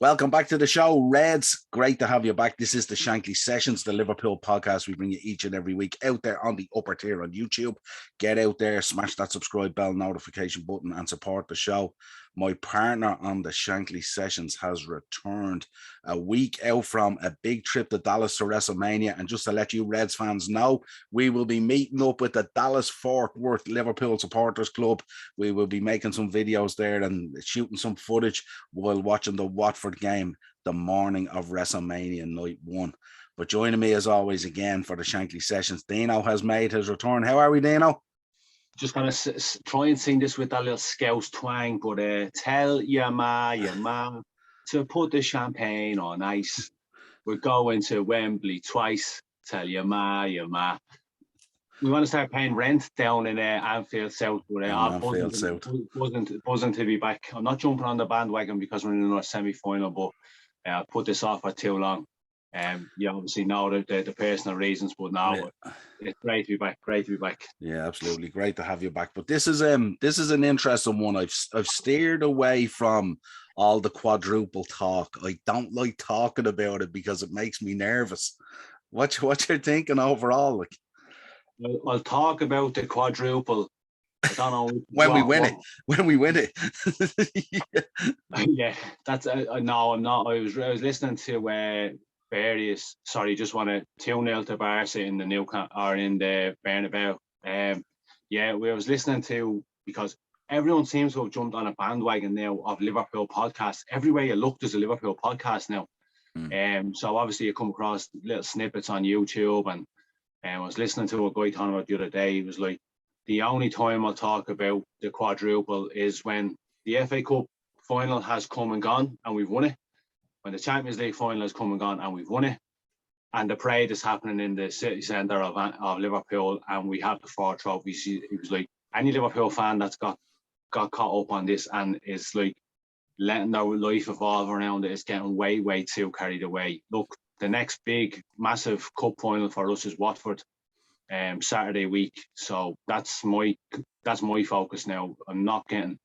Welcome back to the show, Reds. Great to have you back. This is the Shankly Sessions, the Liverpool podcast. We bring you each and every week out there on the upper tier on YouTube. Get out there, smash that subscribe bell notification button and support the show. My partner on the Shankly Sessions has returned a week out from a big trip to Dallas to WrestleMania. And just to let you Reds fans know, we will be meeting up with the Dallas Fort Worth Liverpool Supporters Club. We will be making some videos there and shooting some footage while watching the Watford game the morning of WrestleMania Night 1. But joining me as always again for the Shankly Sessions, Dino has made his return. How are we, Dino? Just going to try and sing this with that little Scouse twang, but tell your ma to put the champagne on ice. We're going to Wembley twice. Tell your ma. We want to start paying rent down in Anfield South. But buzzing to be back. I'm not jumping on the bandwagon because we're in our semi-final, but I put this off for too long. You obviously know the personal reasons, but now it's great to be back. Yeah, absolutely great to have you back. But this is an interesting one. I've steered away from all the quadruple talk. I don't like talking about it because it makes me nervous. What you're thinking overall? Like, I'll talk about the quadruple. I don't know when we win it. Yeah, that's no, I'm not. I was listening to various. Sorry, just want to 2-0 to Barca in the Nou Camp or in the Bernabeu. We was listening to, because everyone seems to have jumped on a bandwagon now of Liverpool podcasts. Everywhere you look, there's a Liverpool podcast now. So obviously you come across little snippets on YouTube, and I was listening to a guy talking about the other day. He was like, the only time I'll talk about the quadruple is when the FA Cup final has come and gone and we've won it. When the Champions League final has come and gone and we've won it. And the parade is happening in the city centre of Liverpool and we have the 4 trophies. He was like, any Liverpool fan that's got caught up on this and is like letting their life evolve around it is getting way, way too carried away. Look, the next big, massive cup final for us is Watford. Saturday week, so that's my focus now. I'm not getting,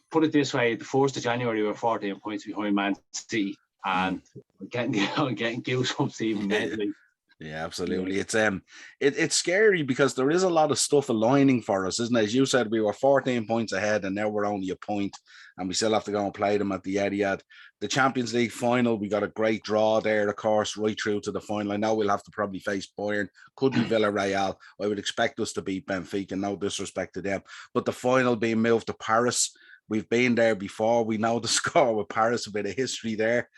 put it this way, the 1st of January we're 14 points behind Man City and getting goosebumps even mentally. Yeah, absolutely. It's scary because there is a lot of stuff aligning for us, isn't it? As you said, we were 14 points ahead and now we're only a point and we still have to go and play them at the Etihad. The Champions League final, we got a great draw there, of course, right through to the final. I know we'll have to probably face Bayern, could be Villarreal. I would expect us to beat Benfica, no disrespect to them. But the final being moved to Paris, we've been there before. We know the score with Paris, a bit of history there.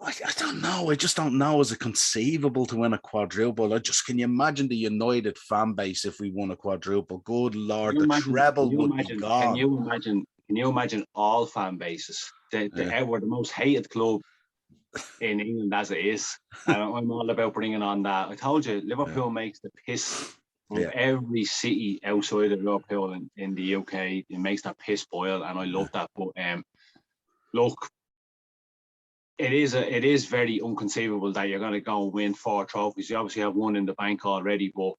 I don't know. I just don't know. Is it conceivable to win a quadruple? Can you imagine the United fan base if we won a quadruple? Good Lord, the treble would be gone. Can you imagine all fan bases? We're the most hated club in England as it is. I'm all about bringing on that. I told you, Liverpool makes the piss from every city outside of Liverpool in the UK. It makes that piss boil, and I love that. But look, it is very inconceivable that you're going to go and win 4 trophies. You obviously have one in the bank already, but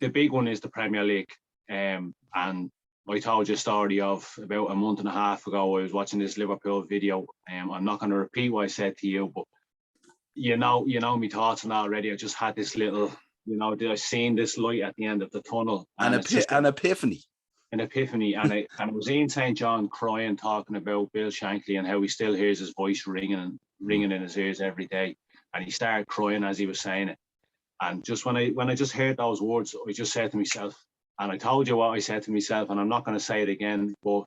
the big one is the Premier League. And I told you a story of about a month and a half ago. I was watching this Liverpool video. I'm not going to repeat what I said to you, but you know my thoughts on that already. I just had this little, I seen this light at the end of the tunnel. An epiphany. An epiphany, and it was Ian St. John crying, talking about Bill Shankly and how he still hears his voice ringing in his ears every day, and he started crying as he was saying it. And just when I just heard those words, I just said to myself, and I told you what I said to myself, and I'm not going to say it again, but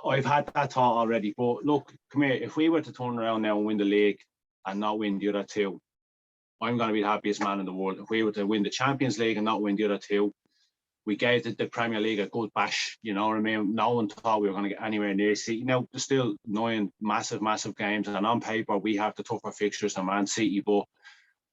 I've had that thought already. But look, come here, if we were to turn around now and win the league and not win the other 2, I'm going to be the happiest man in the world. If we were to win the Champions League and not win the other 2, we gave the Premier League a good bash, you know what I mean? No one thought we were going to get anywhere near City. There's still 9 massive games, and on paper we have the tougher fixtures than Man City, but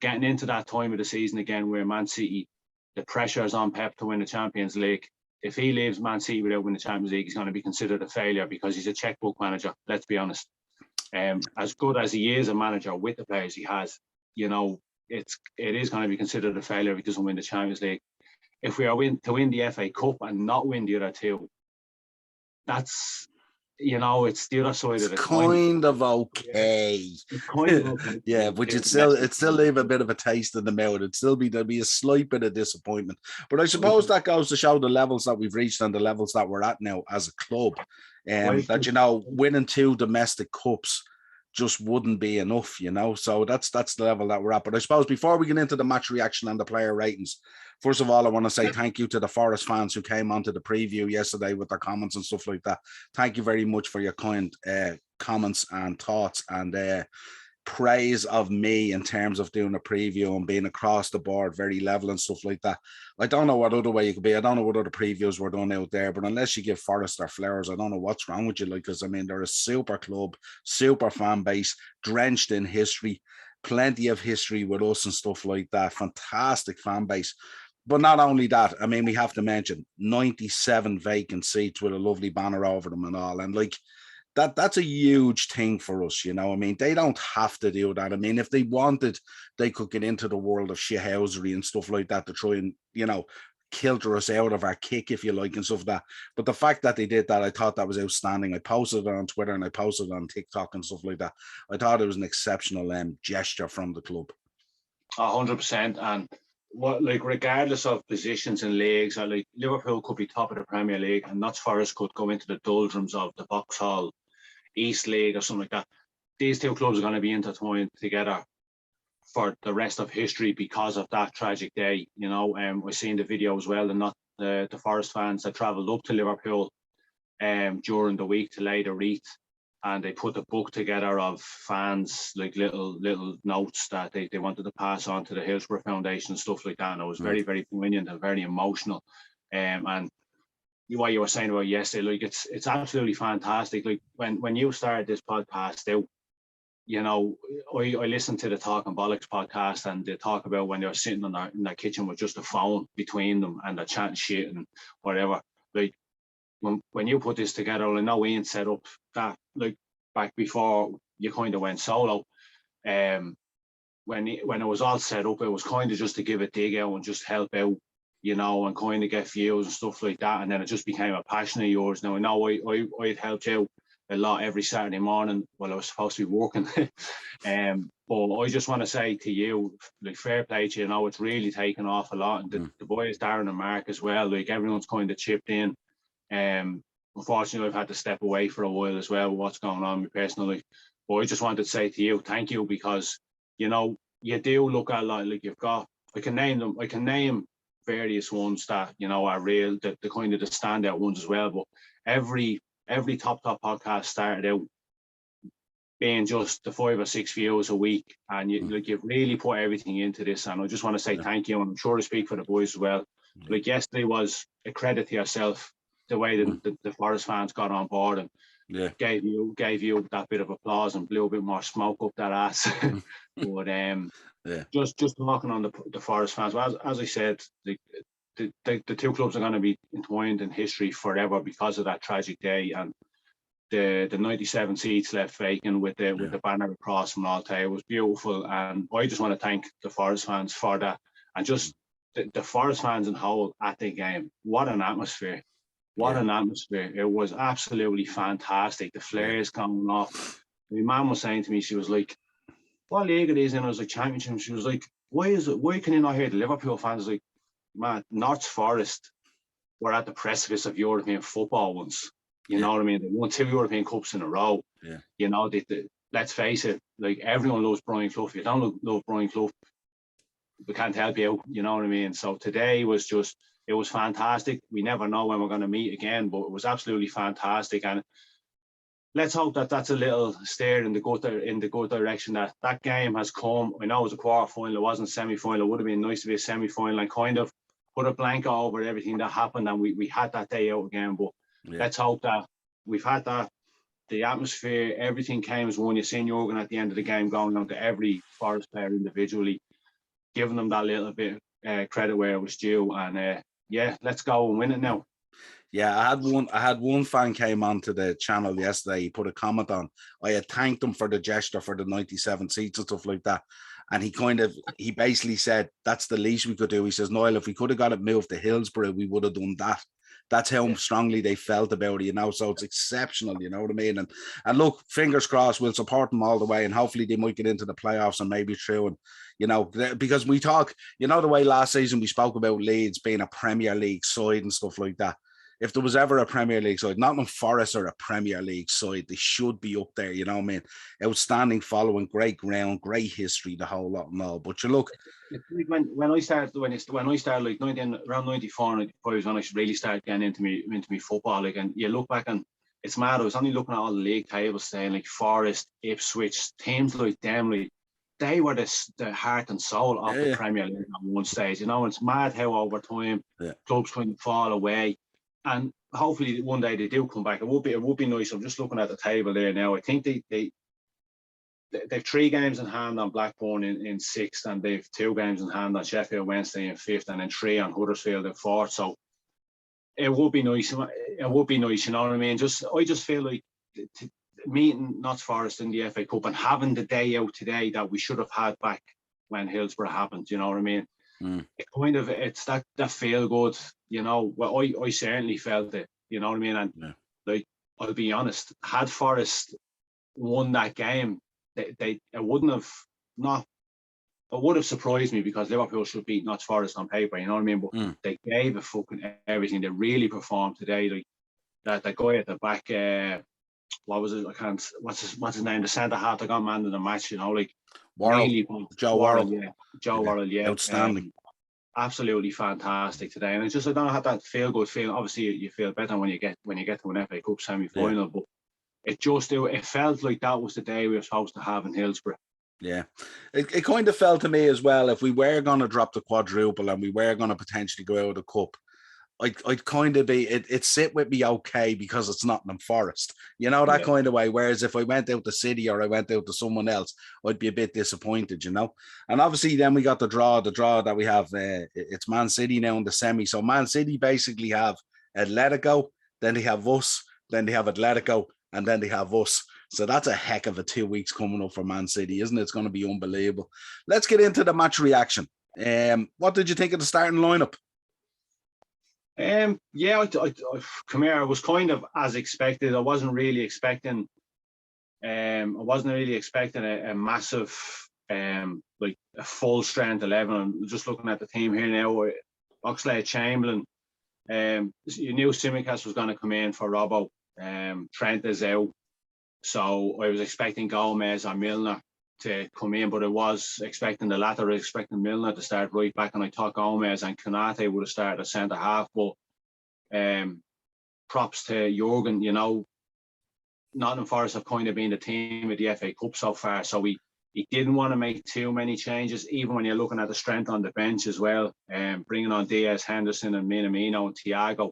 getting into that time of the season again where Man City, the pressure is on Pep to win the Champions League. If he leaves Man City without winning the Champions League, he's going to be considered a failure because he's a checkbook manager, let's be honest. As good as he is a manager with the players he has, it is going to be considered a failure if he doesn't win the Champions League. If we are to win the FA Cup and not win the other 2, that's, you know, it's the other side It's of the coin. kind of okay. It's kind of okay. Yeah, but you'd still leave a bit of a taste in the mouth. There'd be a slight bit of disappointment. But I suppose that goes to show the levels that we've reached and the levels that we're at now as a club. That, you know, winning 2 domestic cups just wouldn't be enough, you know. So that's the level that we're at. But I suppose before we get into the match reaction and the player ratings, first of all, I want to say thank you to the Forest fans who came onto the preview yesterday with their comments and stuff like that. Thank you very much for your kind comments and thoughts and praise of me in terms of doing a preview and being across the board very level and stuff like that. I don't know what other way you could be. I don't know what other previews were done out there, but unless you give Forest their flowers, I don't know what's wrong with you. Like, because I mean, they're a super club, super fan base, drenched in history, plenty of history with us and stuff like that. Fantastic fan base. But not only that, I mean, we have to mention 97 vacant seats with a lovely banner over them and all. And like, that's a huge thing for us, you know. I mean, they don't have to do that. I mean, if they wanted, they could get into the world of shithousery and stuff like that to try and, you know, kilter us out of our kick, if you like, and stuff like that. But the fact that they did that, I thought that was outstanding. I posted it on Twitter and I posted it on TikTok and stuff like that. I thought it was an exceptional gesture from the club. 100%. And what, like, regardless of positions in leagues, like Liverpool could be top of the Premier League and Notts Forest could go into the doldrums of the Vauxhall East League or something like that. These 2 clubs are going to be intertwined together for the rest of history because of that tragic day. You know, we're seeing the video as well, and not the Forest fans that travelled up to Liverpool during the week to lay the wreath, and they put a book together of fans, like little notes that they wanted to pass on to the Hillsborough Foundation and stuff like that. And it was very, very poignant and very emotional. And what you were saying about yesterday, like, it's absolutely fantastic. Like, when you started this podcast out, you know, I listened to the Talking Bollocks podcast, and they talk about when they were sitting in their kitchen with just a phone between them and they're chatting shit and whatever. Like, when you put this together, I know Ian set up that, like, back before you kind of went solo. When it was all set up, it was kind of just to give a dig out and just help out, you know, and kind of get views and stuff like that. And then it just became a passion of yours. Now, I know I'd helped you a lot every Saturday morning while I was supposed to be working. But I just want to say to you, like, fair play to you. You know, it's really taken off a lot. And the boys, Darren and Mark as well, like, everyone's kind of chipped in. Unfortunately, I've had to step away for a while as well with what's going on with me personally. But I just wanted to say to you, thank you, because, you know, you do look at a lot, like, you've got, I can name various ones that, you know, are real, the kind of the standout ones as well. But every top podcast started out being just the 5 or 6 views a week, and you've really put everything into this. And I just want to say thank you, and I'm sure to speak for the boys as well. Like, yesterday was a credit to yourself, the way that the Forest fans got on board and gave you that bit of applause and blew a bit more smoke up that ass. But just talking on the Forest fans, well, as I said, the 2 clubs are going to be entwined in history forever because of that tragic day, and the 97 seats left vacant with the banner across from Altair. It was beautiful, and I just want to thank the Forest fans for that, and just the Forest fans in whole at the game. What an atmosphere! What an atmosphere! It was absolutely fantastic. The flares coming off. My mum was saying to me, she was like, "What league it is in?" I was like, "Championship." She was like, "Why can you not hear the Liverpool fans?" Like, man, Notts Forest were at the precipice of European football once. You know what I mean? They won 2 European Cups in a row. Yeah. You know, let's face it, like, everyone loves Brian Clough. If you don't love Brian Clough, we can't help you out. You know what I mean? So today was just, it was fantastic. We never know when we're going to meet again, but it was absolutely fantastic. And let's hope that that's a little steer in the good direction, that game has come. I know it was a quarter final, it wasn't semi-final. It would have been nice to be a semi-final and kind of put a blanket over everything that happened, and we had that day out again. But let's hope that we've had that, the atmosphere, everything came as one. You seen Jurgen at the end of the game going on to every Forest player individually, giving them that little bit credit where it was due. And let's go and win it now. Yeah, I had one fan came onto the channel yesterday. He put a comment on. I had thanked him for the gesture for the 97 seats and stuff like that. And he basically said, that's the least we could do. He says, Niall, if we could have got it moved to Hillsborough, we would have done that. That's how strongly they felt about it, you know. So it's exceptional, you know what I mean? And look, fingers crossed, we'll support them all the way, and hopefully they might get into the playoffs and maybe through. And you know, because we talk, you know, the way last season we spoke about Leeds being a Premier League side and stuff like that. If there was ever a Premier League side, Nottingham Forest are a Premier League side. They should be up there, you know what I mean? Outstanding following, great ground, great history, the whole lot and all. But you look, when I started like around 94, 95 was when I really started getting into me football. Like, and you look back and it's mad. I was only looking at all the league tables saying like Forest, Ipswich, teams like them, like they were the heart and soul of the Premier League at one stage. You know, it's mad how over time clubs kind of fall away. And hopefully one day they do come back. It would be nice. I'm just looking at the table there now. I think they've 3 games in hand on Blackburn in 6th, and they've 2 games in hand on Sheffield Wednesday in 5th, and then 3 on Huddersfield in 4th. So it would be nice. It would be nice, you know what I mean? I just feel like meeting Notts Forest in the FA Cup and having the day out today that we should have had back when Hillsborough happened, you know what I mean? It's that feel good, you know. Well, I certainly felt it, you know what I mean. And like, I'll be honest, had Forest won that game, it would have surprised me, because Liverpool should beat Notts Forest on paper, you know what I mean. But they gave it fucking everything. They really performed today. Like that guy at the back, what was it? What's his name? The centre half that got man of the match, you know, like. Really, Joe Worrell, Worrell, outstanding, absolutely fantastic today. And it's just, I don't know how that feel good feeling. Obviously, you feel better when you get to an FA Cup semi-final, but it felt like that was the day we were supposed to have in Hillsborough. Yeah, it kind of felt to me as well, if we were going to drop the quadruple and we were going to potentially go out of the cup, I'd kind of be, it sit with me okay, because it's Nottingham Forest, you know, that kind of way. Whereas if I went out to City or I went out to someone else, I'd be a bit disappointed, you know. And obviously then we got the draw that we have, it's Man City now in the semi. So Man City basically have Atletico, then they have us, then they have Atletico, and then they have us. So that's a heck of a 2 weeks coming up for Man City, isn't it? It's going to be unbelievable. Let's get into the match reaction. What did you think of the starting lineup? I come here. I was kind of as expected. I wasn't really expecting a massive, like a full strength 11. I'm just looking at the team here now. Oxlade-Chamberlain. You knew Tsimikas was going to come in for Robbo. Trent is out, so I was expecting Gomez or Milner to come in, but I was expecting the latter. I was expecting Milner to start right back, and I thought Gomez and Konate would have started at centre half. But props to Jurgen, you know, Nottingham Forest have kind of been the team of the FA Cup so far, so he didn't want to make too many changes, even when you're looking at the strength on the bench as well. Bringing on Diaz, Henderson and Minamino and Thiago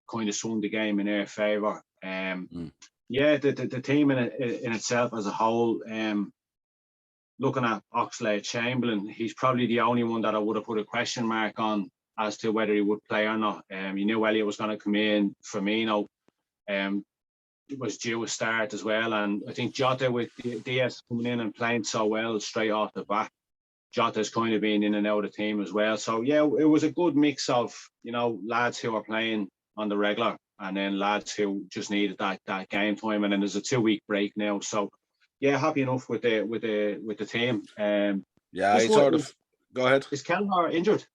kind of swung the game in their favour. The team in itself as a whole, looking at Oxlade-Chamberlain, he's probably the only one that I would have put a question mark on as to whether he would play or not. You knew Elliott was going to come in. Firmino was due a start as well. And I think Jota, with Diaz coming in and playing so well straight off the bat, Jota's kind of been in and out of the team as well. So, yeah, it was a good mix of, you know, lads who are playing on the regular and then lads who just needed that game time. And then there's a 2 week break now. So, yeah, happy enough with the team. Go ahead. Is Kelleher injured?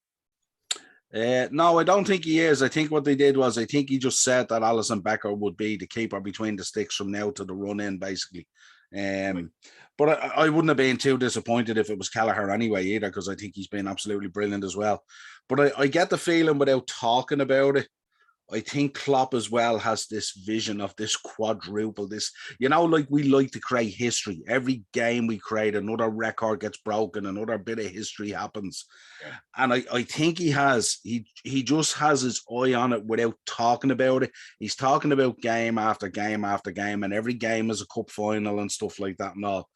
No, I don't think he is. I think what they did was, I think he just said that Alisson Becker would be the keeper between the sticks from now to the run in, basically. But I wouldn't have been too disappointed if it was Kelleher anyway either, because I think he's been absolutely brilliant as well. But I get the feeling, without talking about it, I think Klopp as well has this vision of this quadruple, this, you know, like we like to create history. Every game we create, another record gets broken, another bit of history happens. Yeah. And I think he just has his eye on it without talking about it. He's talking about game after game after game, and every game is a cup final and stuff like that and all.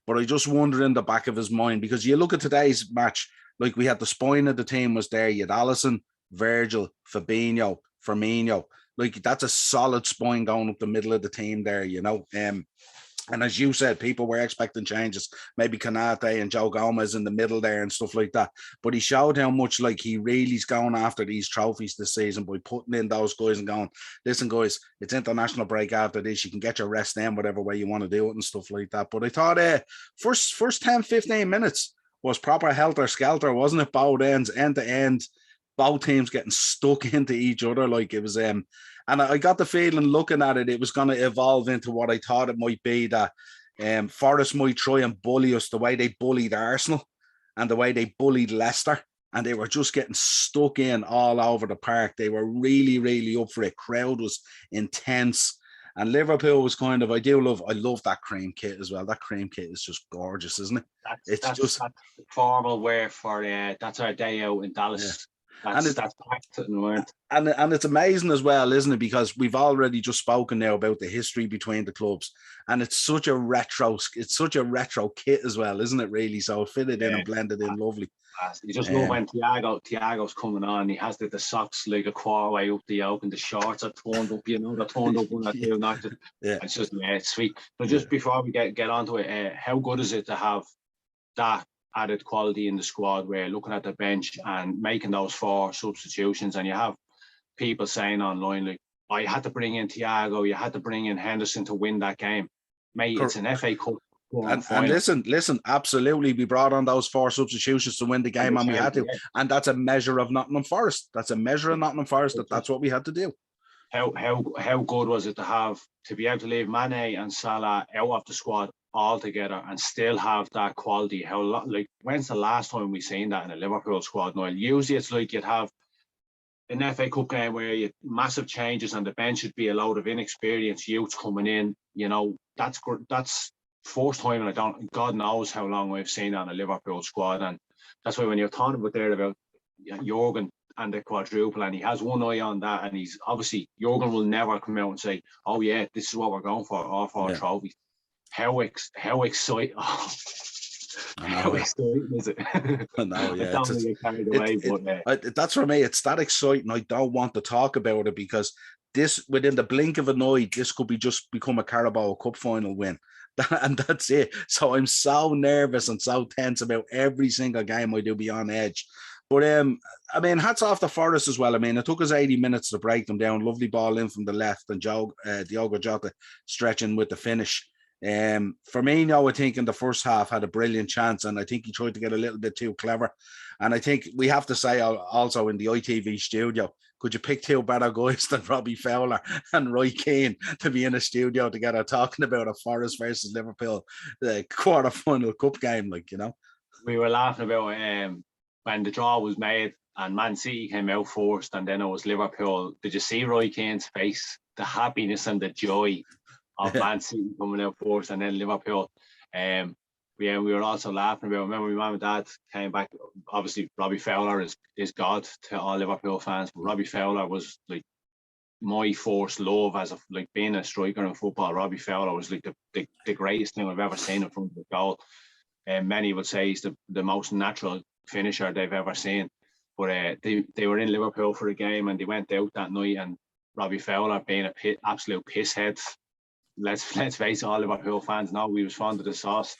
But I just wonder in the back of his mind, because you look at today's match, like we had the spine of the team was there. You had Alisson, Virgil, Fabinho, Firmino, like that's a solid spine going up the middle of the team there, you know. And as you said, people were expecting changes. Maybe Kanate and Joe Gomez in the middle there and stuff like that. But he showed how much like he really's going after these trophies this season by putting in those guys and going, listen, guys, it's international break after this. You can get your rest in whatever way you want to do it and stuff like that. But I thought first 10, 15 minutes was proper helter-skelter, wasn't it? Both ends, end to end, both teams getting stuck into each other. Like it was and I got the feeling looking at it, it was going to evolve into what I thought it might be, that Forest might try and bully us the way they bullied Arsenal and the way they bullied Leicester. And they were just getting stuck in all over the park. They were really, really up for it. Crowd was intense. And Liverpool was kind of, I love that cream kit as well. That cream kit is just gorgeous, isn't it? That's formal wear for, that's our day out in Dallas. Yeah. That's packed in the word. And it's amazing as well, isn't it? Because we've already just spoken now about the history between the clubs, and it's such a retro kit as well, isn't it? Really, so it fitted in and blended in lovely. You just love when Thiago's coming on. He has the socks like a quarter way up the yoke, and the shorts are torn up. You know, they're torn up one or two. It's just it's sweet. But just before we get onto it, how good is it to have that added quality in the squad, where looking at the bench and making those 4 substitutions, and you have people saying online like, "Oh, you had to bring in Thiago, you had to bring in Henderson to win that game." Mate, it's an FA Cup. And listen, absolutely, we brought on those 4 substitutions to win the game, and we had to. And that's a measure of Nottingham Forest. That's what we had to do. How good was it to be able to leave Mane and Salah out of the squad altogether and still have that quality? When's the last time we seen that in a Liverpool squad, Niall? Usually it's like you'd have an FA Cup game where you massive changes and the bench would be a load of inexperienced youths coming in. You know, that's first time, and God knows how long we've seen that in a Liverpool squad. And that's why when you're talking about Jurgen and the quadruple, and he has one eye on that, and he's obviously, Jurgen will never come out and say, "Oh yeah, this is what we're going for, all 4 trophies." How exciting! How exciting is it? I know, yeah. That's for me. It's that exciting. I don't want to talk about it, because this, within the blink of an eye, this could become a Carabao Cup final win. And that's it. So I'm so nervous and so tense about every single game. I do be on edge. But I mean, hats off to Forest as well. I mean, it took us 80 minutes to break them down. Lovely ball in from the left, and Diogo Jota stretching with the finish. Firmino, I think, in the first half had a brilliant chance, and I think he tried to get a little bit too clever. And I think we have to say also, in the ITV studio, could you pick 2 better guys than Robbie Fowler and Roy Keane to be in a studio together talking about a Forest versus Liverpool quarter-final cup game? We were laughing about when the draw was made and Man City came out first, and then it was Liverpool. Did you see Roy Keane's face? The happiness and the joy of Man City coming out first, and then Liverpool. We were also laughing about, remember my mum and dad came back. Obviously, Robbie Fowler is God to all Liverpool fans, but Robbie Fowler was like my first love as being a striker in football. Robbie Fowler was like the greatest thing I've ever seen in front of the goal. And many would say he's the most natural finisher they've ever seen. But they were in Liverpool for a game, and they went out that night, and Robbie Fowler, being absolute pisshead. Let's face it, all Liverpool fans know he was fond of the sauce.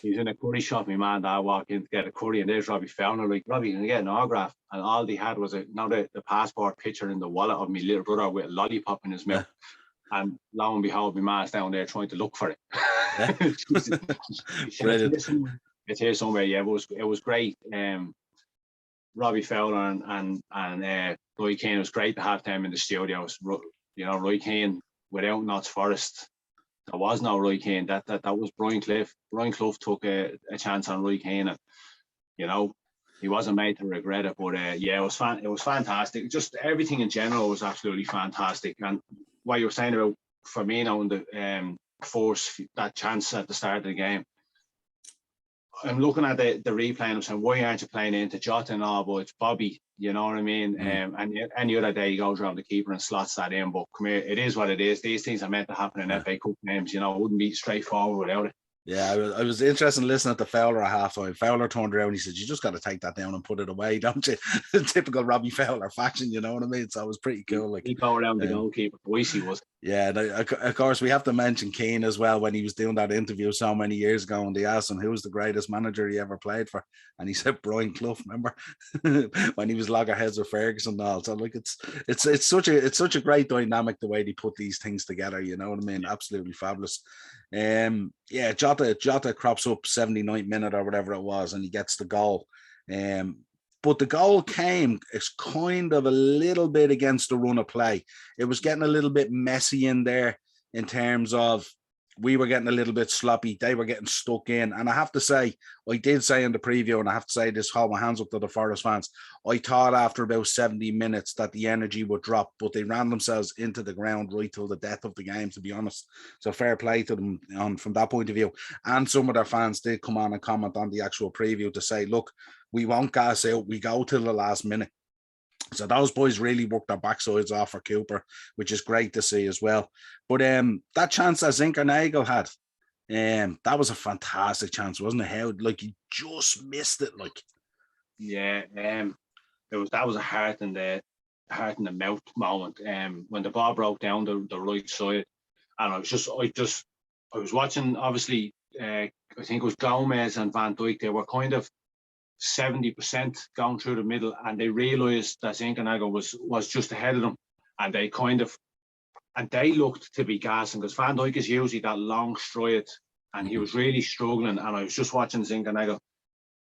He was in a curry shop. My man dad walked in to get a curry, and there's Robbie Fowler. Like, "Robbie, can I get an autograph?" And all they had was the passport picture in the wallet of my little brother with a lollipop in his mouth. And lo and behold, my man's down there trying to look for it. It's here somewhere. Yeah, it was great. Robbie Fowler and Roy Keane, was great to have them in the studios. Roy Keane, without Notts Forest, there was no Roy Keane. That was Brian Clough. Brian Clough took a chance on Roy Keane, and he wasn't made to regret it. But it was fantastic. Just everything in general was absolutely fantastic. And what you were saying about Firmino and the force that chance at the start of the game, I'm looking at the replay and I'm saying, why aren't you playing into Jota and all? But it's Bobby, you know what I mean? And any other day he goes around the keeper and slots that in. But come here, it is what it is. These things are meant to happen in FA Cup games. It wouldn't be straightforward without it. Yeah, I was interested in listening to Fowler at halftime. Fowler turned around and he said, "You just got to take that down and put it away, don't you?" Typical Robbie Fowler fashion, you know what I mean? So it was pretty cool. Like, he go around the goalkeeper. Twice he was. Yeah, of course we have to mention Keane as well when he was doing that interview so many years ago, and they asked him who was the greatest manager he ever played for, and he said Brian Clough. Remember when he was loggerheads with Ferguson and all? So like it's such a great dynamic the way they put these things together. You know what I mean? Absolutely fabulous. Yeah, Jota crops up 79th minute or whatever it was, and he gets the goal. But the goal came as kind of a little bit against the run of play. It was getting a little bit messy in there in terms of we were getting a little bit sloppy. They were getting stuck in. And I have to say, I did say in the preview, and I have to say this, hold my hands up to the Forest fans, I thought after about 70 minutes that the energy would drop, but they ran themselves into the ground right till the death of the game, to be honest. So fair play to them from that point of view. And some of their fans did come on and comment on the actual preview to say, look, we won't gas out. We go till the last minute. So those boys really worked their backsides off for Cooper, which is great to see as well. But that chance that Zinchenko had, that was a fantastic chance, wasn't it? How like he just missed it, like. Yeah, that was a heart in the mouth moment. When the ball broke down the right side, and I was watching. Obviously, I think it was Gomez and Van Dijk. They were kind of 70% going through the middle, and they realised that Zinchenko was just ahead of them, and they looked to be gassing because Van Dijk is usually that long stride, and he was really struggling. And I was just watching Zinchenko,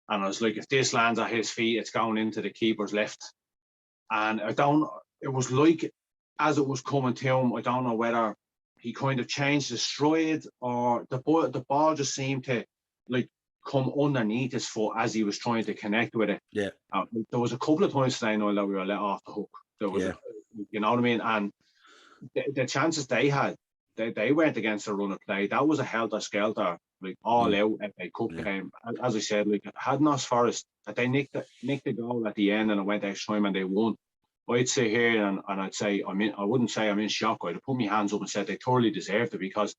and I was like, if this lands at his feet, it's going into the keeper's left. And it was like as it was coming to him, I don't know whether he kind of changed his stride or the ball just seemed to like come underneath his foot as he was trying to connect with it. Yeah. There was a couple of times today, Niall, that we were let off the hook. There was, you know what I mean? And the chances they had, they went against a run of play. That was a helter-skelter, like all out FA Cup game. As I said, like had Notts Forest, that they nicked the goal at the end and it went extra time and they won. I'd sit here and I'd say, I wouldn't say I'm in shock. I'd put my hands up and said they totally deserved it because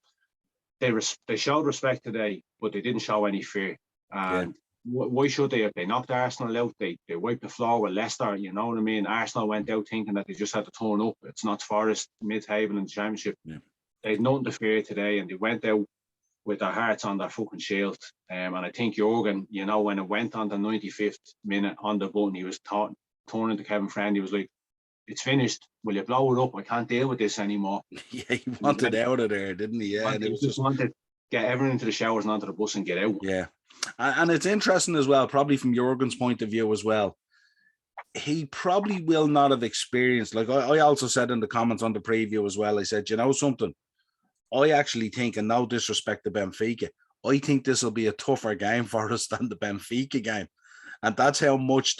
they showed respect today, but they didn't show any fear. And why should they? If they knocked Arsenal out, they wiped the floor with Leicester. You know what I mean? Arsenal went out thinking that they just had to turn up. It's not Forest mid-table in the Championship. Yeah. They had nothing to fear today, and they went out with their hearts on their fucking shield. And I think Jurgen, you know, when it went on the 95th minute on the button, he was turning to Kevin Friend. He was like, "It's finished. Will you blow it up? I can't deal with this anymore." Yeah, he wanted out of there, didn't he? Yeah, he just wanted to get everyone into the showers and onto the bus and get out. Yeah. And it's interesting as well, probably from Jurgen's point of view as well. He probably will not have experienced, like I also said in the comments on the preview as well, I said, you know something? I actually think, and no disrespect to Benfica, I think this will be a tougher game for us than the Benfica game. And that's how much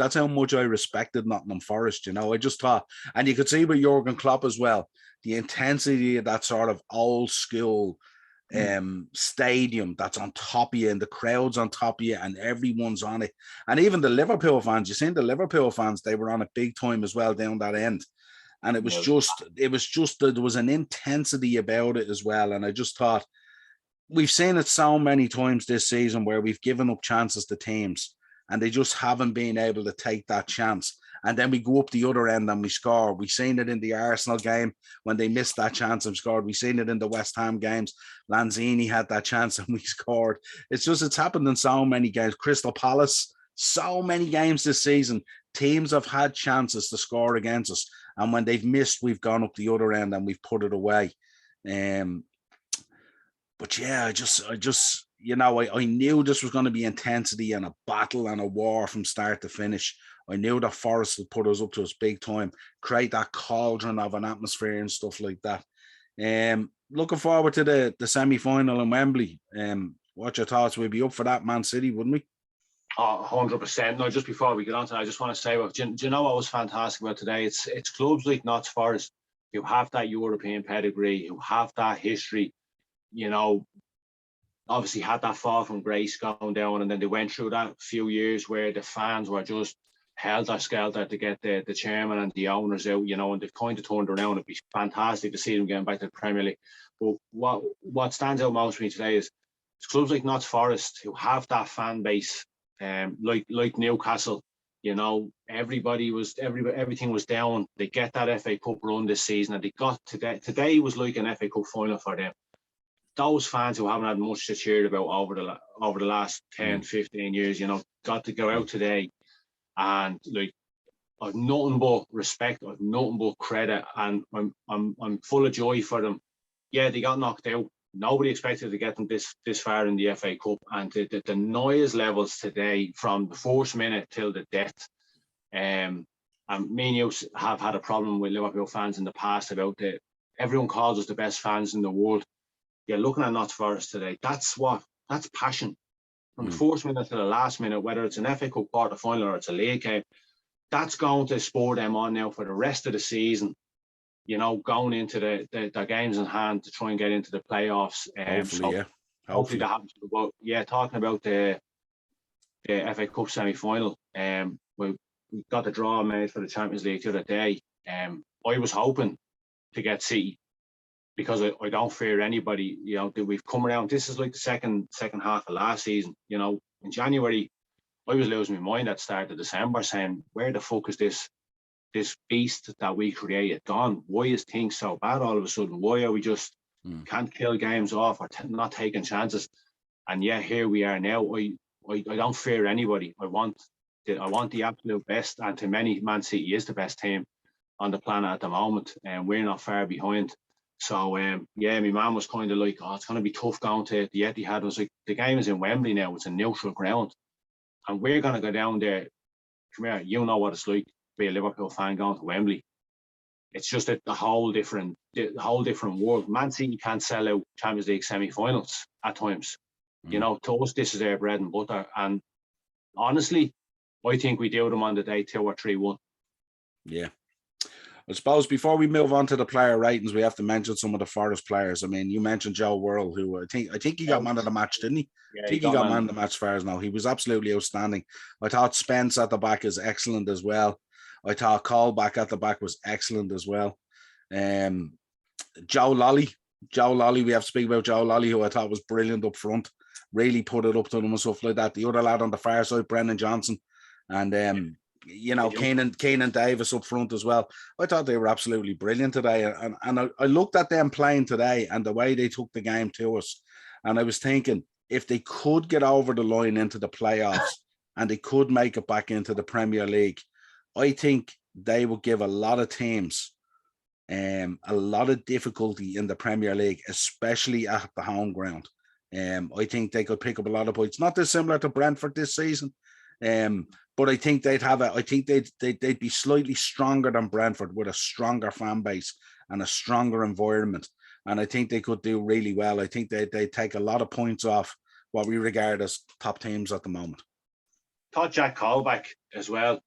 I respected Nottingham Forest, you know. I just thought, and you could see with Jurgen Klopp as well, the intensity of that sort of old school stadium that's on top of you and the crowd's on top of you and everyone's on it. And even the Liverpool fans, you seen the Liverpool fans, they were on it big time as well down that end. And it was just there was an intensity about it as well. And I just thought, we've seen it so many times this season where we've given up chances to teams and they just haven't been able to take that chance. And then we go up the other end and we score. We've seen it in the Arsenal game when they missed that chance and scored. We've seen it in the West Ham games. Lanzini had that chance and we scored. It's happened in so many games. Crystal Palace, so many games this season. Teams have had chances to score against us. And when they've missed, we've gone up the other end and we've put it away. But yeah, I just you know, I knew this was going to be intensity and a battle and a war from start to finish. I knew that Forest would put us up to us big time, create that cauldron of an atmosphere and stuff like that. Looking forward to the semi-final in Wembley. What your thoughts? We'd be up for that, Man City, wouldn't we? 100%. No, just before we get on to that, I just want to say, well, do you know what was fantastic about today? It's clubs like Notts Forest who have that European pedigree, who have that history, you know, obviously had that fall from grace going down, and then they went through that few years where the fans were just helter-skelter to get the chairman and the owners out, you know, and they've kind of turned around. It'd be fantastic to see them getting back to the Premier League. But what stands out most for me today is clubs like Notts Forest who have that fan base, like Newcastle. You know, everything was down. They get that FA Cup run this season, and they got today. Today was like an FA Cup final for them. Those fans who haven't had much to cheer about over the last 10, 15 years, you know, got to go out today, and like, I've nothing but respect, I've nothing but credit, and I'm full of joy for them. Yeah, they got knocked out. Nobody expected to get them this far in the FA Cup, and the noise levels today from the first minute till the death. And me and you have had a problem with Liverpool fans in the past about everyone calls us the best fans in the world. Yeah, looking at Notts Forest today, that's passion. From the first minute to the last minute, whether it's an FA Cup quarter final or it's a league game, that's going to spur them on now for the rest of the season. You know, going into the games in hand to try and get into the playoffs. Hopefully that happens. But yeah, talking about the FA Cup semi-final, we got the draw made for the Champions League the other day. I was hoping to get City, because I don't fear anybody. You know, that we've come around. This is like the second half of last season. You know, in January, I was losing my mind at the start of December, saying, where the fuck is this beast that we created gone? Why is things so bad all of a sudden? Why are we just can't kill games off or not taking chances? And yeah, here we are now. I don't fear anybody. I want the absolute best, and to many, Man City is the best team on the planet at the moment, and we're not far behind. So yeah, my mum was kind of like, oh, it's going to be tough going to the Etihad. I was like, the game is in Wembley now. It's a neutral ground, and we're going to go down there. Come here, you know what it's like to be a Liverpool fan going to Wembley. It's just the whole different world. Man City can't sell out Champions League semi-finals at times. You know, to us, this is their bread and butter. And honestly, I think we do them on the day 2 or 3-1. Yeah. I suppose before we move on to the player ratings, we have to mention some of the Forest players. I mean, you mentioned Joe Worrell, who I think he got man of the match, didn't he? Yeah, I think he got man of the match as far as now. He was absolutely outstanding. I thought Spence at the back is excellent as well. I thought Callback at the back was excellent as well. Joe Lolly, we have to speak about Joe Lolly, who I thought was brilliant up front. Really put it up to them and stuff like that. The other lad on the far side, Brendan Johnson, and you know, Keenan Davis up front as well. I thought they were absolutely brilliant today. And I looked at them playing today and the way they took the game to us. And I was thinking, if they could get over the line into the playoffs and they could make it back into the Premier League, I think they would give a lot of teams a lot of difficulty in the Premier League, especially at the home ground. I think they could pick up a lot of points, not dissimilar to Brentford this season. But I think they'd be slightly stronger than Brentford, with a stronger fan base and a stronger environment. And I think they could do really well. I think they take a lot of points off what we regard as top teams at the moment. Thought Jack Callback as well.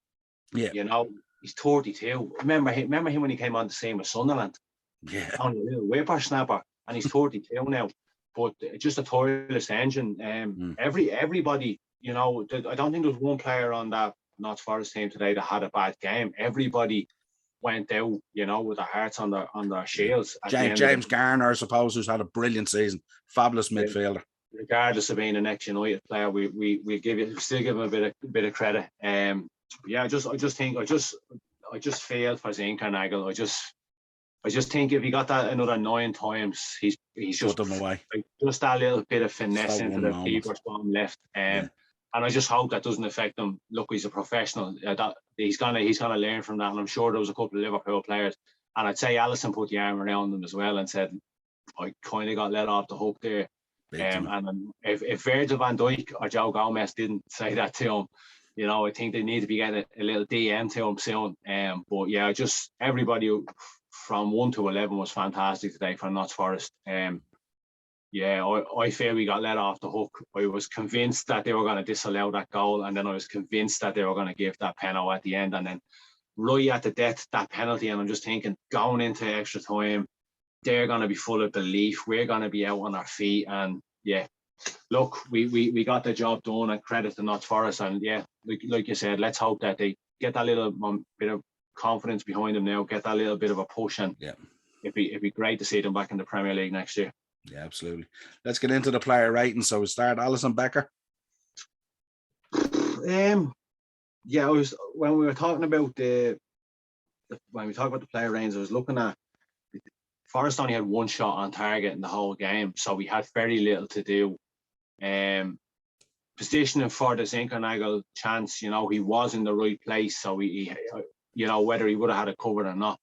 Yeah. You know, he's 32. Remember him when he came on the scene with Sunderland? Yeah. On a little whippersnapper, and he's 32 now. But just a tireless engine. Everybody, you know, I don't think there was one player on that Notts Forest team today that had a bad game. Everybody went out, you know, with their hearts on their shields. James Garner, I suppose, who's had a brilliant season. Fabulous midfielder. Regardless of being an ex-United player, we still give him a bit of credit. Yeah, I just failed for Zinkernagel. I just think if he got that another 9 times, he's just put them away. Like, just that little bit of finesse into the keeper's bottom left. And I just hope that doesn't affect him. Look, he's a professional. That he's gonna learn from that. And I'm sure there was a couple of Liverpool players, and I'd say Alisson put the arm around them as well and said, I kind of got let off the hook there. And if Virgil van Dijk or Joe Gomez didn't say that to him, you know, I think they need to be getting a little DM to him soon. But yeah, just everybody from 1 to 11 was fantastic today for Notts Forest. Yeah, I feel we got let off the hook. I was convinced that they were going to disallow that goal, and then I was convinced that they were going to give that penalty at the end, and then right at the death, that penalty. And I'm just thinking, going into extra time, they're going to be full of belief. We're going to be out on our feet, and yeah, look, we got the job done, and credit to Notts Forest. And yeah, like you said, let's hope that they get that little bit of confidence behind them now, get that little bit of a push, and it'd be great to see them back in the Premier League next year. Yeah, absolutely. Let's get into the player rating. So we start Alisson Becker. Yeah, when we were talking about when we talk about the player range, I was looking at Forrest only had one shot on target in the whole game, so we had very little to do. Positioning for the Zinkernagel chance, he was in the right place, so he whether he would have had it covered or not,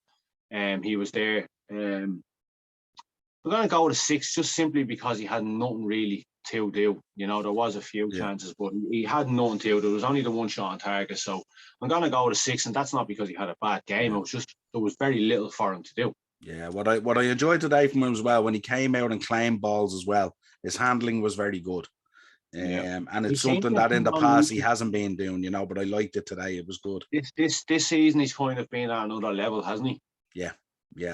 he was there. We're going to go with a 6 just simply because he had nothing really to do. There was a few chances, but he had nothing to do. There was only the one shot on target, so I'm going to go with a 6, and that's not because he had a bad game. It was just there was very little for him to do. Yeah, what I enjoyed today from him as well, when he came out and claimed balls as well, his handling was very good. And it's something that in the past he hasn't been doing, but I liked it today. It was good. This season he's kind of been at another level, hasn't he? Yeah,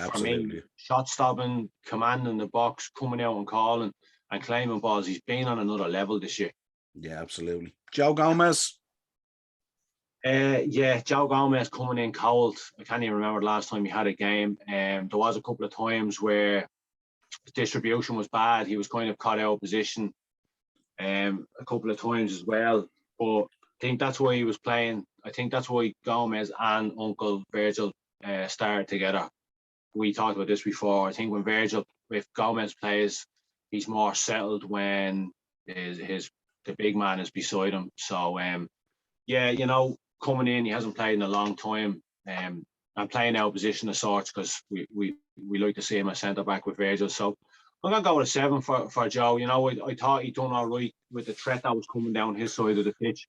absolutely. For me, shot stopping, commanding the box, coming out and calling and claiming balls. He's been on another level this year. Yeah, absolutely. Joe Gomez. Joe Gomez coming in cold. I can't even remember the last time he had a game. There was a couple of times where the distribution was bad. He was kind of caught out of position a couple of times as well. But I think that's why he was playing. I think that's why Gomez and Uncle Virgil started together. We talked about this before. I think if Gomez plays, he's more settled when the big man is beside him. So coming in, he hasn't played in a long time. I'm playing out of position of sorts because we like to see him as centre back with Virgil. So I'm gonna go with a 7 for Joe. I thought he'd done all right with the threat that was coming down his side of the pitch.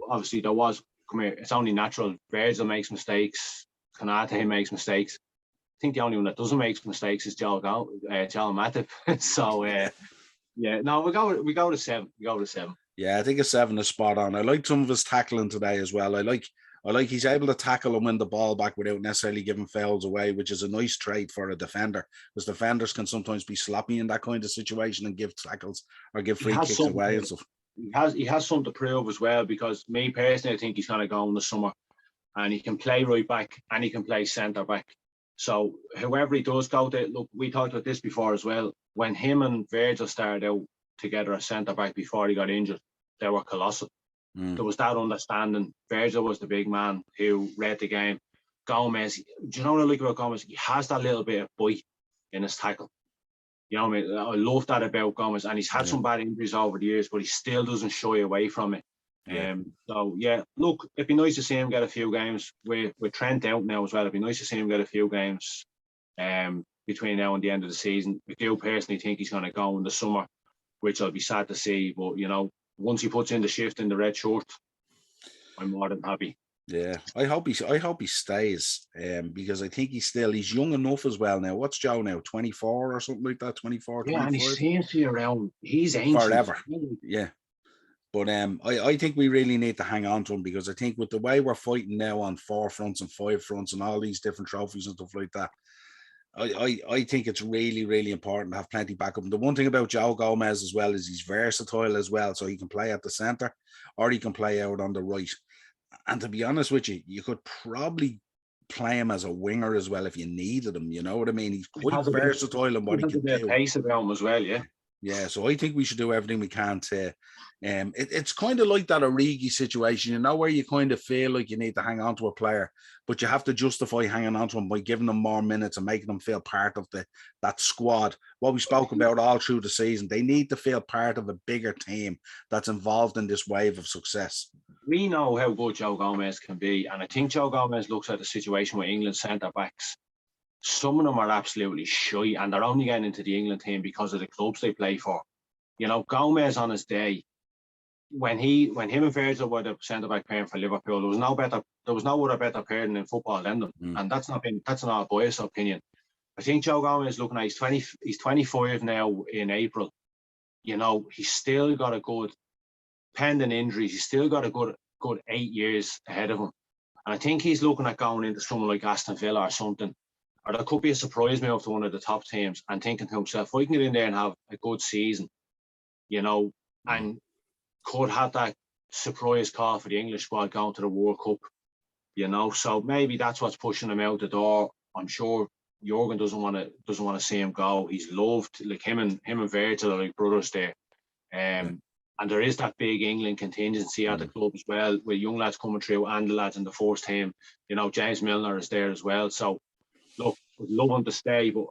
Obviously there was. It's only natural. Virgil makes mistakes. Konate makes mistakes. I think the only one that doesn't make mistakes is Joel Matip. So we go to 7. We go to 7. Yeah, I think a 7 is spot on. I like some of his tackling today as well. I like he's able to tackle and win the ball back without necessarily giving fouls away, which is a nice trait for a defender, because defenders can sometimes be sloppy in that kind of situation and give tackles or give free kicks away and stuff. He has something to prove as well, because me personally, I think he's going to go in the summer and he can play right back and he can play centre back. So whoever he does go to, look, we talked about this before as well. When him and Virgil started out together as centre back before he got injured, they were colossal. There was that understanding. Virgil was the big man who read the game. Gomez, do you know what I like about Gomez? He has that little bit of bite in his tackle. You know what I mean? I love that about Gomez, and he's had some bad injuries over the years, but he still doesn't shy away from it. Look, it'd be nice to see him get a few games with Trent out now as well. It'd be nice to see him get a few games between now and the end of the season. I do personally think he's going to go in the summer, which I'll be sad to see. But once he puts in the shift in the red shirt, I'm more than happy. Yeah, I hope he stays, because I think he's young enough as well now. What's Joe now? 24 or something like that. 24, 25? And he seems to be around. He's ancient. Forever. Yeah. But I think we really need to hang on to him, because I think with the way we're fighting now on 4 fronts and 5 fronts and all these different trophies and stuff like that, I think it's really, really important to have plenty backup. And the one thing about Joe Gomez as well is he's versatile as well. So he can play at the centre or he can play out on the right. And to be honest with you, you could probably play him as a winger as well if you needed him. You know what I mean? He's quite versatile in what he can do. Pace about him as well, yeah. Yeah, so I think we should do everything we can to. It's kind of like that Origi situation, where you kind of feel like you need to hang on to a player, but you have to justify hanging on to him by giving them more minutes and making them feel part of that squad. What we spoke about all through the season, they need to feel part of a bigger team that's involved in this wave of success. We know how good Joe Gomez can be, and I think Joe Gomez looks at the situation with England centre backs. Some of them are absolutely shy, and they're only getting into the England team because of the clubs they play for. Gomez on his day, when him and Virgil were the centre back pairing for Liverpool, there was no other better pairing in football than them, and that's not a biased opinion. I think Joe Gomez looking at he's 25 now in April. He's still got a good, pending injuries, he's still got a good 8 years ahead of him, and I think he's looking at going into someone like Aston Villa or something. Or there could be a surprise move to one of the top teams, and thinking to himself, I can get in there and have a good season, and could have that surprise call for the English squad going to the World Cup, So maybe that's what's pushing him out the door. I'm sure Jurgen doesn't want to see him go. He's loved, like him and Virgil are like brothers there. And there is that big England contingency at the club as well, with young lads coming through and the lads in the first team. You know, James Milner is there as well. So, look, I'd love him to stay, but,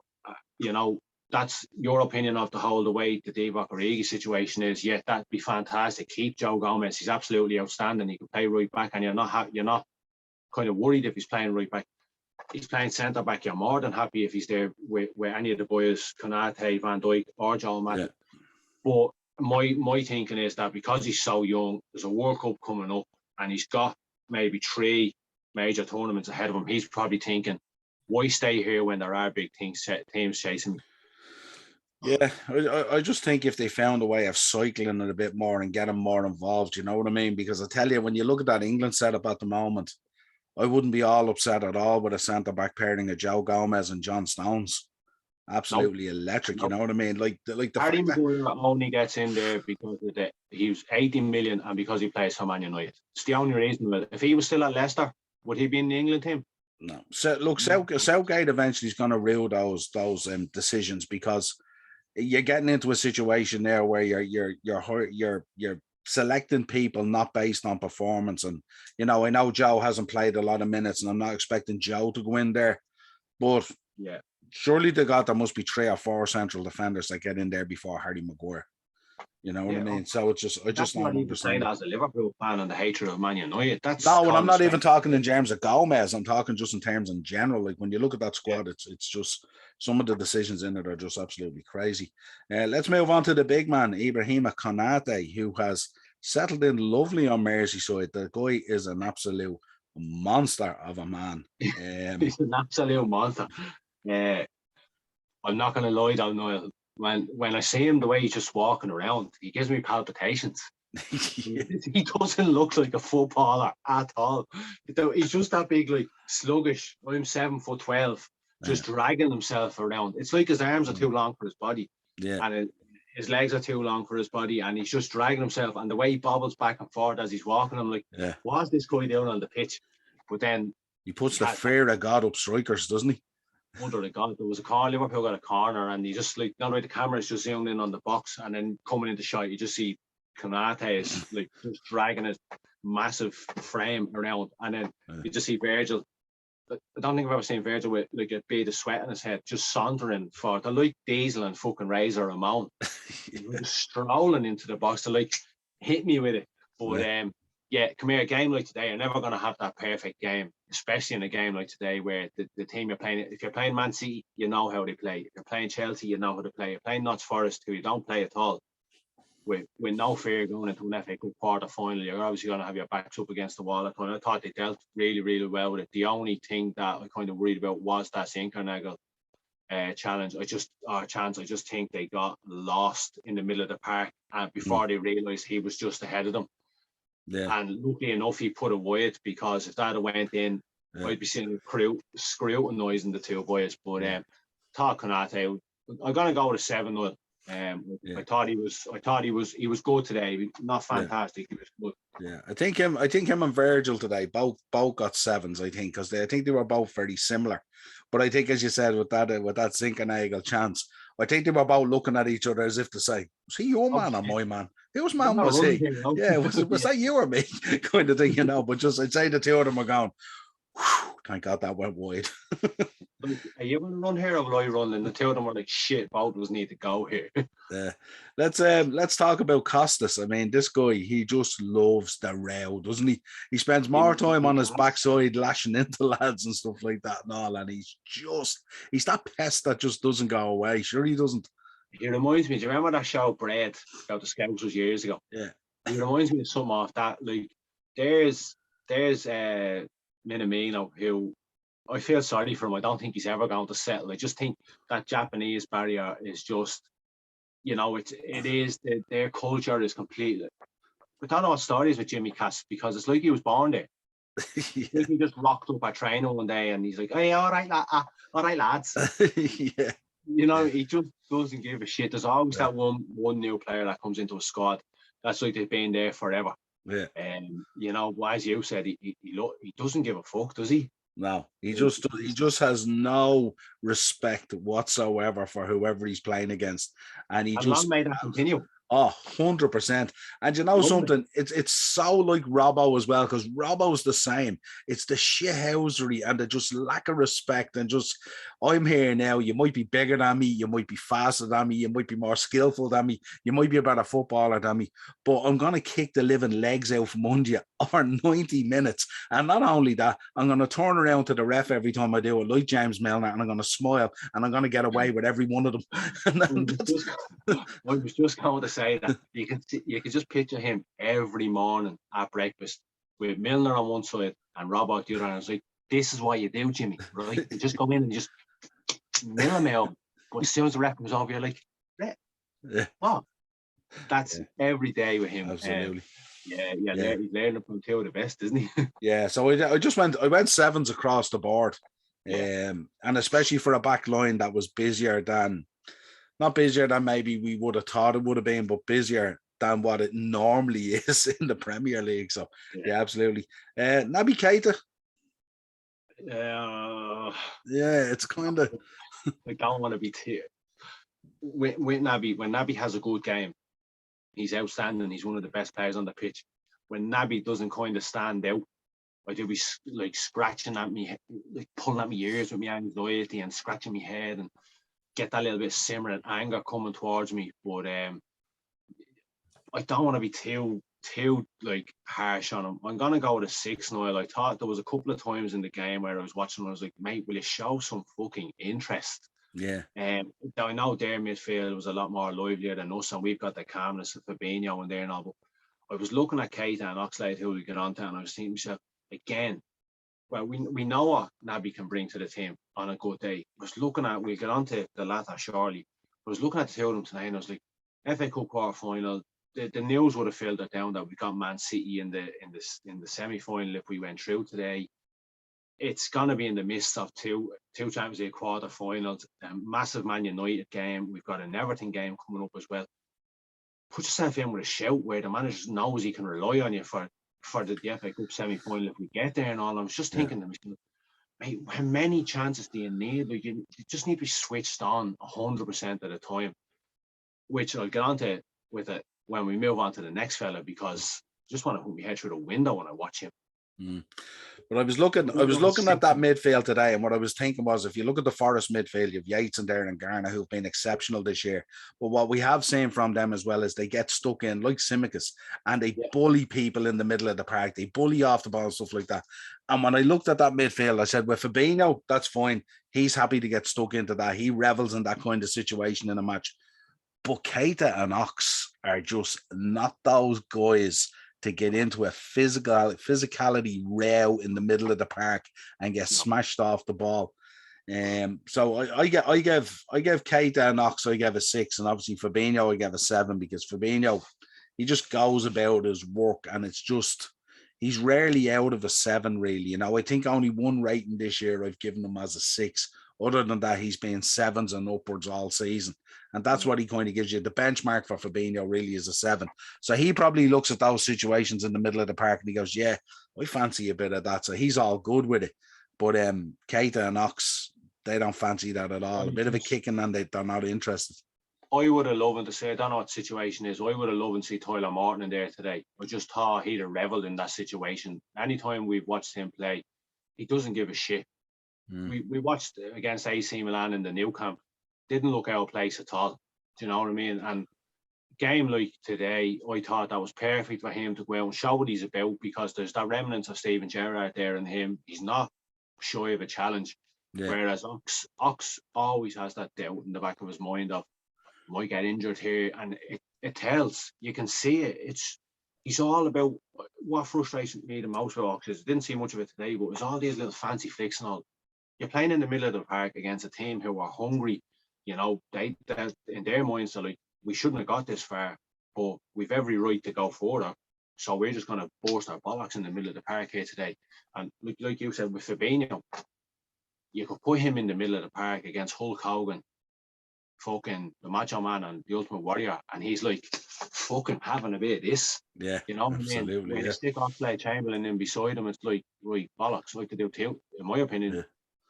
you know, that's your opinion of the whole, the way the Divock Origi situation is. Yeah, that'd be fantastic. Keep Joe Gomez. He's absolutely outstanding. He can play right back, and you're not kind of worried if he's playing right back. He's playing centre back. You're more than happy if he's there with any of the boys, Konate, Van Dijk, or Joel Matip. But my thinking is that because he's so young, there's a World Cup coming up, and he's got maybe 3 major tournaments ahead of him. He's probably thinking, why stay here when there are big teams chasing me? Yeah, I just think if they found a way of cycling it a bit more and get him more involved, you know what I mean? Because I tell you, when you look at that England setup at the moment, I wouldn't be all upset at all with a centre-back pairing of Joe Gomez and John Stones. Absolutely electric, you know what I mean? Like the Harry Maguire only gets in there because he was 80 million and because he plays for Man United. It's the only reason. If he was still at Leicester, would he be in the England team? No. So look, Southgate eventually is going to rule those decisions, because you're getting into a situation there where you're selecting people not based on performance. And you know, I know Joe hasn't played a lot of minutes, and I'm not expecting Joe to go in there, but surely to God there must be 3 or 4 central defenders that get in there before Harry Maguire. You know what I mean? So it's just, I just don't understand. As a Liverpool fan and the hatred of Man United, that's no, and I'm not even talking in terms of Gomez. I'm talking just in terms in general. Like when you look at that squad, it's just some of the decisions in it are just absolutely crazy. Let's move on to the big man, Ibrahima Konate, who has settled in lovely on Merseyside. The guy is an absolute monster of a man. He's an absolute monster. I'm not going to lie though, Niall. When I see him, the way he's just walking around, he gives me palpitations. He doesn't look like a footballer at all. He's just that big, like sluggish. I'm 7'12", just dragging himself around. It's like his arms are too long for his body, and his legs are too long for his body, and he's just dragging himself. And the way he bobbles back and forth as he's walking, I'm like, what's this guy doing on the pitch? But then he puts the fear of God up strikers, doesn't he? Under the gun, there was a corner. Liverpool got a corner, and he just like, not right. The camera's just zoomed in on the box, and then coming into shot, you just see Konate is like just dragging his massive frame around, and then you just see Virgil. I don't think I've ever seen Virgil with like a bit of sweat on his head, just sauntering for the like Diesel and fucking Razor Ramon, just strolling into the box to like hit me with it. But come here, a game like today, you're never going to have that perfect game, especially in a game like today where the team you're playing, if you're playing Man City, you know how they play. If you're playing Chelsea, you know how to play. You're playing Notts Forest, who you don't play at all, with no fear going into an FA Cup quarter final. You're obviously going to have your backs up against the wall. I thought they dealt really, really well with it. The only thing that I kind of worried about was that Zinchenko challenge. I just think they got lost in the middle of the park, and before they realised he was just ahead of them. And luckily enough, he put it wide, because if that had went in, I'd be seeing scrutinizing the 2 boys. But thought Konate, I'm gonna go with a 7-0. I thought he was good today. Not fantastic. He was good. Yeah, I think him and Virgil today both got 7s. I think, because I think they were both very similar. But I think, as you said, with that Zinchenko chance, I think they were both looking at each other as if to say, "Was he your man or my man? Whose man was he? Yeah, was that you or me?" kind of thing, you know. But just, I'd say the 2 of them are going, thank God that went wide. Are you going to run here or will I run? And the 2 of them were like, shit, both of us need to go here. Let's talk about Costas. I mean, this guy, he just loves the row, doesn't he? He spends more time on his backside lashing into lads and stuff like that and all. And he's that pest that just doesn't go away. Sure, he doesn't. He reminds me, do you remember that show Bread about the Scousers years ago? Yeah. He reminds me of something off that. Like, there's Minamino, who I feel sorry for him. I don't think he's ever going to settle. I just think that Japanese barrier is just, you know, their culture is completely. I don't know what stories with Jimmy Cass, because it's like he was born there. He just rocked up at training one day and he's like, "Hey, all right, lads." Yeah. You know, he just doesn't give a shit. There's always that one new player that comes into a squad that's like they've been there forever. Yeah. And you know, as you said, he doesn't give a fuck, does he? No, he just has no respect whatsoever for whoever he's playing against, and he And long just may that continue. Oh, 100%. And you know something? It's so like Robbo as well, because Robbo's the same. It's the shithousery and the just lack of respect and just, I'm here now. You might be bigger than me. You might be faster than me. You might be more skillful than me. You might be a better footballer than me. But I'm going to kick the living legs out from under you over 90 minutes. And not only that, I'm going to turn around to the ref every time I do it, like James Milner, and I'm going to smile and I'm going to get away with every one of them. I was just going to say that you can just picture him every morning at breakfast with Milner on one side and Rob out the other, and it's like, this is what you do, Jimmy, right? You just go in and just mill him out. But as soon as the ref comes over, you're like, oh, that's every day with him. Absolutely. He's learning from two of the best, isn't he? Yeah, so I went sevens across the board. And especially for a back line that was not busier than maybe we would have thought it would have been, but busier than what it normally is in the Premier League. So absolutely. Naby Keita. It's kind of I don't want to be with Naby. When Naby has a good game, he's outstanding. He's one of the best players on the pitch. When Naby doesn't kind of stand out, I do be like scratching at me, like pulling at my ears with my anxiety and scratching my head and get that little bit simmering anger coming towards me. But I don't want to be too like harsh on him. I'm gonna go with a 6 now. I thought there was a couple of times in the game where I was watching and I was like, mate, will you show some fucking interest? Yeah. I know their midfield was a lot more livelier than us, and we've got the calmness of Fabinho and there and all. But I was looking at Keita and Oxlade, who we get on to, and I was thinking to myself, again, well, we know what Naby can bring to the team on a good day. I was looking at, we'll get on to the latter shortly. I was looking at the two of them tonight and I was like, FA Cup quarter final, the news would have filtered down that we got Man City in the semi-final if we went through today. It's gonna be in the midst of two Champions League quarter finals, a massive Man United game. We've got an Everton game coming up as well. Put yourself in with a shout where the manager knows he can rely on you for the FA Cup semi-final if we get there and all. I was just thinking to myself, mate, how many chances do you need? Like you just need to be switched on 100% of the time, which I'll get on to with it when we move on to the next fella, because I just want to put my head through the window when I watch him. But I was looking at that midfield today, and what I was thinking was, if you look at the Forest midfield, you have Yates and Darren Garner, who've been exceptional this year. But what we have seen from them as well is they get stuck in like Simicus, and they bully people in the middle of the park. They bully off the ball and stuff like that. And when I looked at that midfield, I said, with Fabinho, that's fine. He's happy to get stuck into that. He revels in that kind of situation in a match. But Keita and Ox are just not those guys to get into a physicality row in the middle of the park and get smashed off the ball. So I gave Keita and Ox, I gave a 6, and obviously Fabinho I gave a 7, because Fabinho, he just goes about his work, and it's just, he's rarely out of a 7 really. You know, I think only one rating this year I've given him as a 6. Other than that, he's been 7s and upwards all season. And that's what he kind of gives you. The benchmark for Fabinho really is a 7. So he probably looks at those situations in the middle of the park and he goes, yeah, I fancy a bit of that. So he's all good with it. But Keita and Ox, they don't fancy that at all. A bit of a kicking and they're not interested. I would have loved to say, I don't know what the situation is. I would have loved to see Tyler Morton in there today. I just thought he'd have revelled in that situation. Anytime we've watched him play, he doesn't give a shit. We watched against AC Milan in the new camp. Didn't look out of place at all. Do you know what I mean? And game like today, I thought that was perfect for him to go out and show what he's about, because there's that remnants of Steven Gerrard there in him. He's not shy of a challenge. Yeah. Whereas Ox always has that doubt in the back of his mind of, might get injured here, and it tells. You can see it. He's all about what frustrates me the most with Ox is, I didn't see much of it today, but it's all these little fancy flicks and all. You're playing in the middle of the park against a team who are hungry. You know, they in their minds are like, we shouldn't have got this far, but we've every right to go further. So we're just going to burst our bollocks in the middle of the park here today. And like you said, with Fabinho, you could put him in the middle of the park against Hulk Hogan fucking the Macho Man and the Ultimate Warrior, and he's like fucking having a bit of this. Yeah, you know what I mean? absolutely. When you stick Oxlade-Chamberlain in beside him, it's like, right, bollocks, like to do two. In my opinion,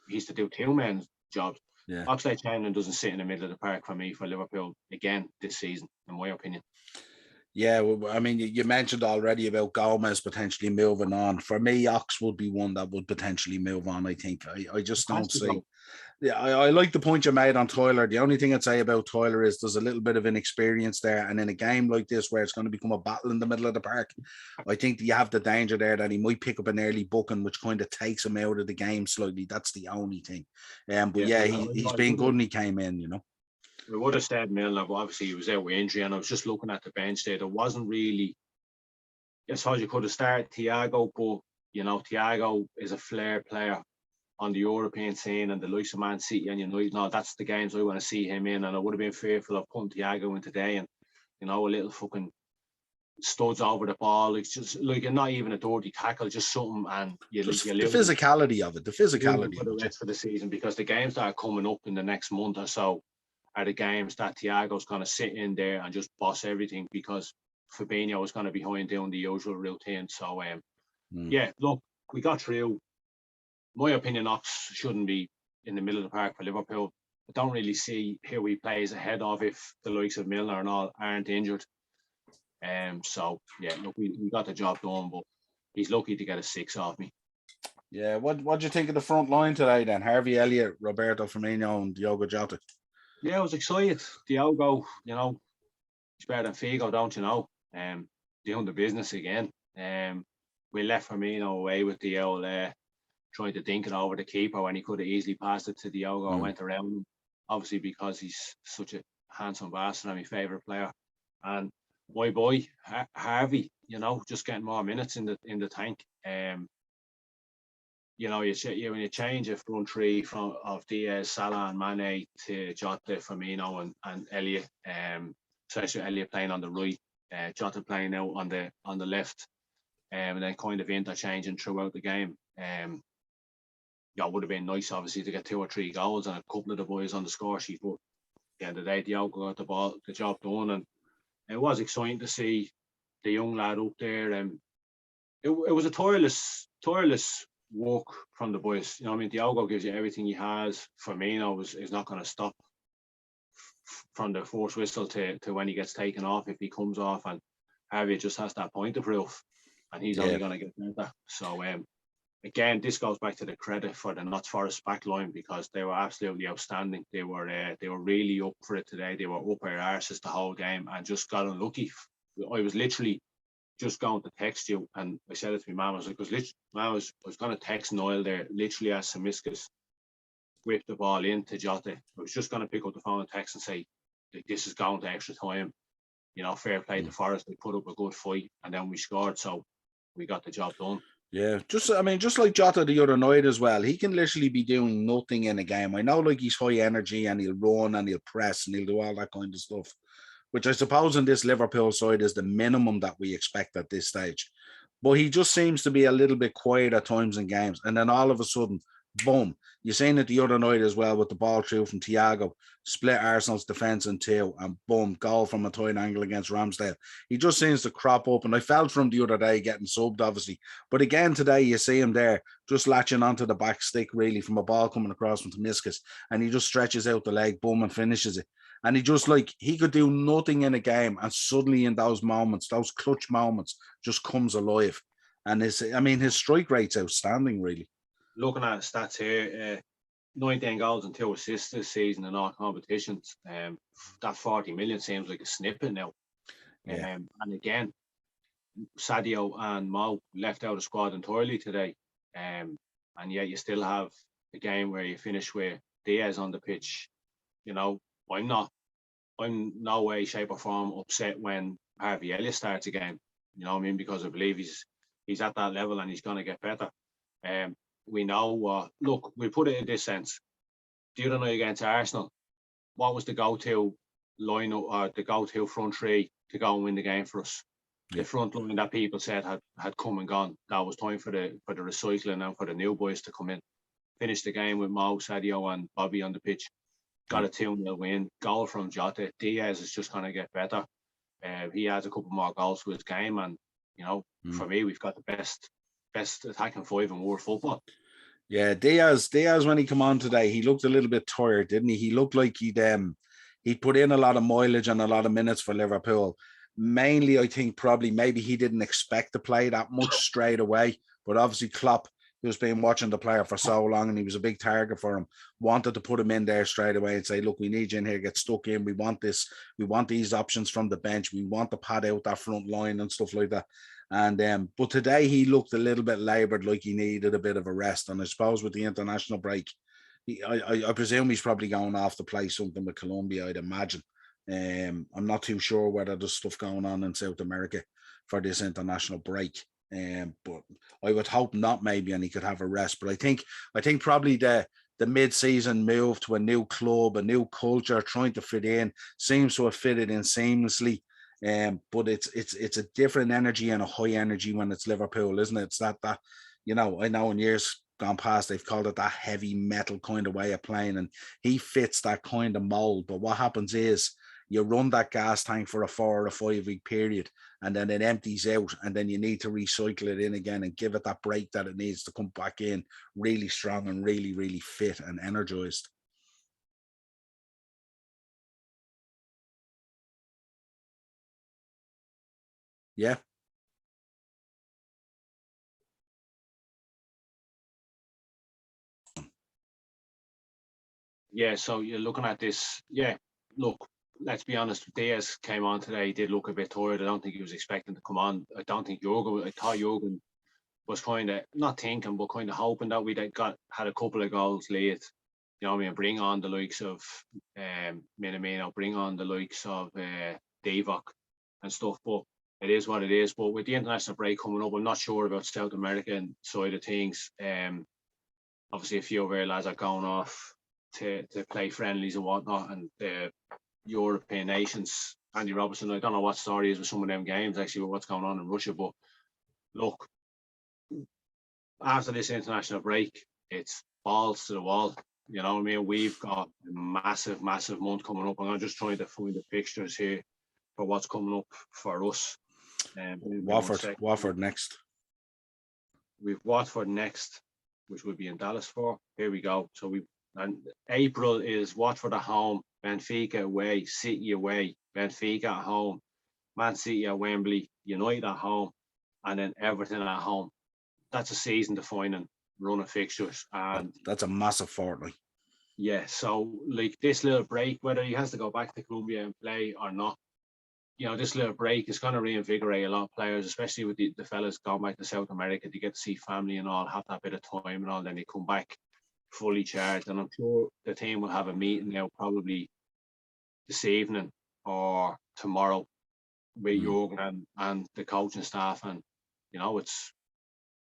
he's to do two men's jobs. Yeah. Oxlade-Chamberlain doesn't sit in the middle of the park for me for Liverpool again this season, in my opinion. Yeah, well, I mean, you mentioned already about Gomez potentially moving on. For me, Ox would be one that would potentially move on, I think. I just don't see. Yeah, I like the point you made on Tyler. The only thing I'd say about Tyler is there's a little bit of inexperience there. And in a game like this, where it's going to become a battle in the middle of the park, I think that you have the danger there that he might pick up an early booking, which kind of takes him out of the game slightly. That's the only thing. But he's been good when he came in, you know. We would have stayed Milner, but obviously he was out with injury, and I was just looking at the bench there. There wasn't really. I suppose you could have started Thiago, but you know Thiago is a flair player on the European scene, and the likes of Man City and United. No, that's the games I want to see him in, and I would have been fearful of putting Thiago in today, and you know a little fucking studs over the ball. It's just like not even a dirty tackle, just something, and you the physicality of it. The physicality for the rest of the season, because the games that are coming up in the next month or so are the games that Thiago's going to sit in there and just boss everything, because Fabinho is going to be behind doing the usual routine. So, yeah, look, we got through. My opinion, Ox shouldn't be in the middle of the park for Liverpool. I don't really see who he plays ahead of if the likes of Milner and all aren't injured. So, yeah, look, we got the job done, but he's lucky to get a 6 off me. Yeah, what do you think of the front line today then? Harvey Elliott, Roberto Firmino and Diogo Jota. Yeah, I was excited. Diogo, you know, he's better than Figo, don't you know? Doing the business again. We left Firmino away with the old trying to dink it over the keeper when he could have easily passed it to Diogo and went around him. Obviously, because he's such a handsome bastard and my favourite player. And my boy, Harvey, you know, just getting more minutes in the tank. You know, when you change a front three of Diaz, Salah and Mane to Jota, Firmino and Elliott, especially Elliott playing on the right, Jota playing out on the left, and then kind of interchanging throughout the game. Yeah, it would have been nice, obviously, to get 2 or 3 goals and a couple of the boys on the score sheet. But at the end of the day, Diogo got the job done, and it was exciting to see the young lad up there. And it was a tireless work from the boys. You know, I mean, Diogo gives you everything he has. Firmino is not going to stop from the first whistle to when he gets taken off, if he comes off, and Harvey just has that point of proof, and he's only going to get better. So, again, this goes back to the credit for the Notts Forest back line, because they were absolutely outstanding. They were really up for it today. They were up their arses the whole game and just got unlucky. I was literally just going to text you, and I said it to my mum. I was like, I was going to text Niall there, literally as Samiskas whipped the ball into Jota. I was just going to pick up the phone and text and say, this is going to extra time. You know, fair play to Forest. They put up a good fight, and then we scored, so we got the job done. Yeah, just like Jota the other night as well. He can literally be doing nothing in a game. I know, like, he's high energy and he'll run and he'll press and he'll do all that kind of stuff, which I suppose in this Liverpool side is the minimum that we expect at this stage. But he just seems to be a little bit quiet at times in games. And then all of a sudden, boom. You're saying it the other night as well with the ball through from Thiago, split Arsenal's defence in 2, and boom, goal from a tight angle against Ramsdale. He just seems to crop up. And I felt from the other day getting subbed, obviously. But again, today, you see him there just latching onto the back stick, really, from a ball coming across from Tomiskas. And he just stretches out the leg, boom, and finishes it. And he could do nothing in a game, and suddenly in those moments, those clutch moments, just comes alive. And his strike rate's outstanding, really. Looking at stats here, 19 goals and 2 assists this season in all competitions. That 40 million seems like a snippet now. Yeah. And again, Sadio and Mo left out of squad entirely today. And yet you still have a game where you finish with Diaz on the pitch. You know, I'm no way, shape or form upset when Harvey Elliott starts a game. You know what I mean? Because I believe he's at that level and he's going to get better. We know, look, we put it in this sense. The other night against Arsenal, what was the go-to lineup or the go-to front three to go and win the game for us? Yeah. The front line that people said had come and gone. That was time for the recycling and for the new boys to come in. Finish the game with Mo, Sadio and Bobby on the pitch. got a 2-0 win, goal from Jota. Diaz is just going to get better. He has a couple more goals to his game, and for me, we've got the best attacking five in world football. Yeah, Diaz when he come on today, he looked a little bit tired, didn't he? He looked like he'd put in a lot of mileage and a lot of minutes for Liverpool. Mainly, I think maybe he didn't expect to play that much straight away, but obviously Klopp, who's been watching the player for so long and he was a big target for him, wanted to put him in there straight away and say, look, we need you in here, get stuck in. We want this. We want these options from the bench. We want to pad out that front line and stuff like that. And but today he looked a little bit laboured, like he needed a bit of a rest. And I suppose with the international break, I presume he's probably going off to play something with Colombia, I'd imagine. I'm not too sure whether there's stuff going on in South America for this international break. But I would hope not, maybe, and he could have a rest. But I think probably the mid-season move to a new club, a new culture, trying to fit in, seems to have fitted in seamlessly. But it's a different energy and a high energy when it's Liverpool, isn't it? It's that I know in years gone past they've called it that heavy metal kind of way of playing, and he fits that kind of mold. But what happens is you run that gas tank for a 4 or 5 week period, and then it empties out, and then you need to recycle it in again and give it that break that it needs to come back in really strong and really, really fit and energized. Yeah. Yeah, so you're looking at this. Yeah, look, let's be honest. Diaz came on today. He did look a bit tired. I don't think he was expecting to come on. I thought Jurgen was kind of not thinking, but kind of hoping that we'd had a couple of goals late. You know what I mean? Bring on the likes of Minamino, bring on the likes of Divock and stuff. But it is what it is. But with the international break coming up, I'm not sure about South American side of things. Obviously, a few of our lads are going off to play friendlies and whatnot, and the European nations. Andy Robertson, I don't know what story is with some of them games actually with what's going on in Russia, but look, after this international break, it's balls to the wall. You know what I mean? We've got a massive month coming up, and I'm just trying to find the fixtures here for what's coming up for us. Watford next. We've Watford next, which will be in Dallas for. Here we go. So and April is Watford at home, Benfica away, City away, Benfica at home, Man City at Wembley, United at home, and then Everton at home. That's a season-defining run of fixtures, and that's a massive fortnight. Yeah, so like this little break, whether he has to go back to Colombia and play or not, this little break is going to reinvigorate a lot of players, especially with the fellas going back to South America. They get to see family and all, have that bit of time and all, then they come back fully charged. And I'm sure the team will have a meeting now probably this evening or tomorrow with Jurgen and the coaching staff, and this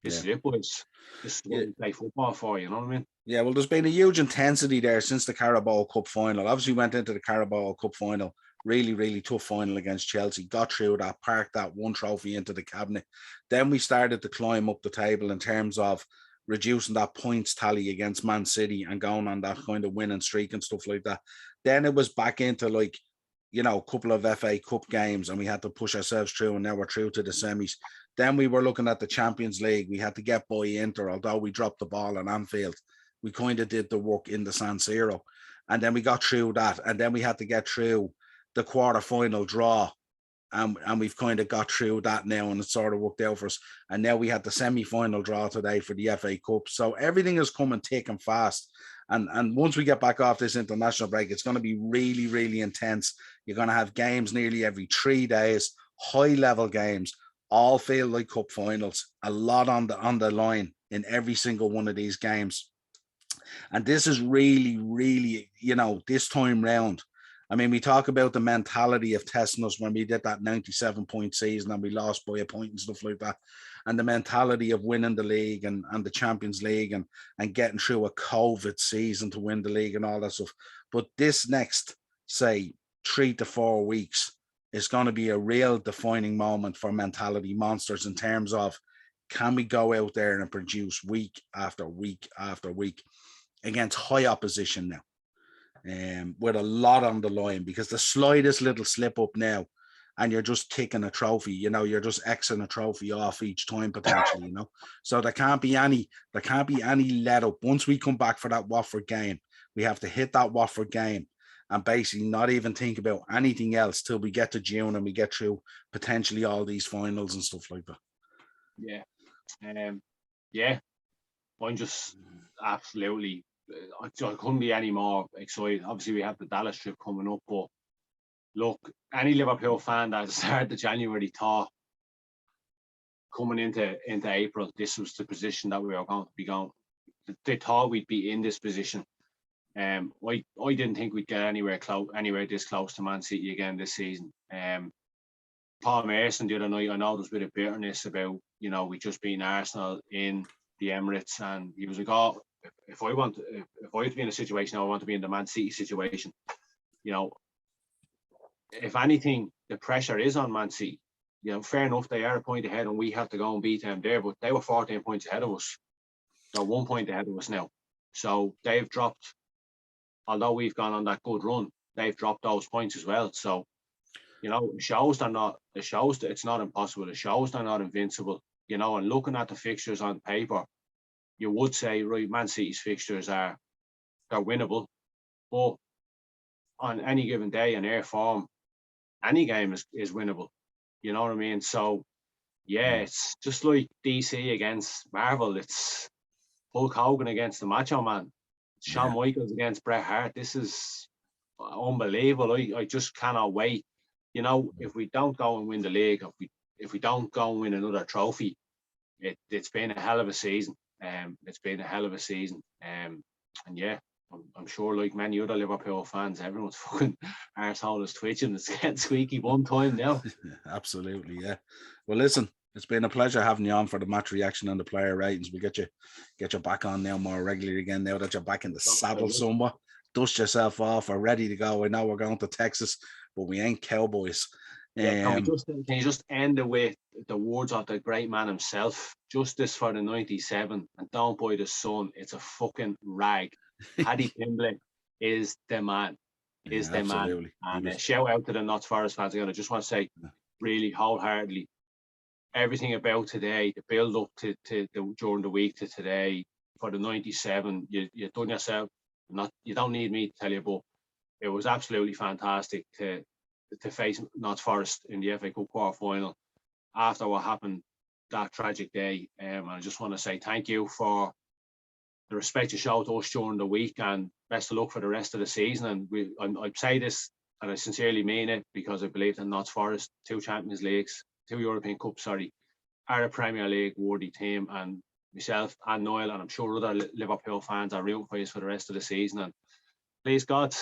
is it, boys. This is what we play football for, you know what I mean? Yeah, well, there's been a huge intensity there since the Carabao Cup final. Obviously, went into the Carabao Cup final, really, really tough final against Chelsea, got through that, parked that one trophy into the cabinet. Then we started to climb up the table in terms of reducing that points tally against Man City and going on that kind of winning streak and stuff like that. Then it was back into a couple of FA Cup games, and we had to push ourselves through, and now we're through to the semis. Then we were looking at the Champions League. We had to get by Inter, although we dropped the ball in Anfield. We kind of did the work in the San Siro, and then we got through that, and then we had to get through the quarter-final draw, and we've kind of got through that now, and it sort of worked out for us. And now we had the semi-final draw today for the FA Cup. So everything is coming thick and fast. And once we get back off this international break, it's going to be really, really intense. You're going to have games nearly every 3 days, high-level games, all feel like cup finals. A lot on the line in every single one of these games. And this is really, really, this time round. I mean, we talk about the mentality of testing us when we did that 97-point season and we lost by a point and stuff like that. And the mentality of winning the league and the Champions League and getting through a COVID season to win the league and all that stuff. But this next, say, 3 to 4 weeks is going to be a real defining moment for mentality monsters in terms of, can we go out there and produce week after week after week against high opposition now? with a lot on the line, because the slightest little slip up now and you're just taking a trophy, you're just Xing a trophy off each time potentially, So there can't be any let up. Once we come back for that Watford game, we have to hit that Watford game and basically not even think about anything else till we get to June and we get through potentially all these finals and stuff like that. Yeah. Yeah. I'm just absolutely, I couldn't be any more excited. Obviously, we have the Dallas trip coming up, but look, any Liverpool fan that started the January thought coming into April, this was the position that we were going to be going. They thought we'd be in this position. I didn't think we'd get anywhere this close to Man City again this season. Paul Mason the other night, I know there's a bit of bitterness about, we just being Arsenal in the Emirates, and he was like, "Oh, if I was to be in a situation, I want to be in the Man City situation." If anything, the pressure is on Man City. Fair enough, they are a point ahead, and we have to go and beat them there, but they were 14 points ahead of us. They're 1 point ahead of us now, so they've dropped. Although we've gone on that good run, they've dropped those points as well. So, it shows that it's not impossible. It shows they're not invincible. And looking at the fixtures on paper, you would say, right, Man City's fixtures they're winnable, but on any given day in their form, any game is winnable. You know what I mean? So, yeah, it's just like DC against Marvel. It's Hulk Hogan against the Macho Man. Shawn Michaels against Bret Hart. This is unbelievable. I just cannot wait. If we don't go and win the league, if we don't go and win another trophy, it's been a hell of a season. It's been a hell of a season. And yeah, I'm sure, like many other Liverpool fans, everyone's fucking arsehole is twitching. It's getting squeaky one time now. Absolutely, yeah. Well, listen, it's been a pleasure having you on for the match reaction and the player ratings. We get you back on now more regularly again, now that you're back in the saddle somewhat. Dust yourself off, we're ready to go. I know we're going to Texas, but we ain't cowboys. Can you just end it with the words of the great man himself? Justice for the 97, and don't buy the sun. It's a fucking rag. Paddy Pimblett is the man. Absolutely. And shout out to the Notts Forest fans again. I just want to say, really wholeheartedly, everything about today, the build up to during the week to today for the 97, you've done yourself. You don't need me to tell you, but it was absolutely fantastic to face Notts Forest in the FA Cup quarter final after what happened that tragic day. And I just want to say thank you for the respect you showed to us during the week, and best of luck for the rest of the season. And I say this, and I sincerely mean it, because I believe that Notts Forest, 2 Champions Leagues, 2 European Cups, are a Premier League worthy team, and myself and Niall, and I'm sure other Liverpool fans are rooting for you for the rest of the season. And please God,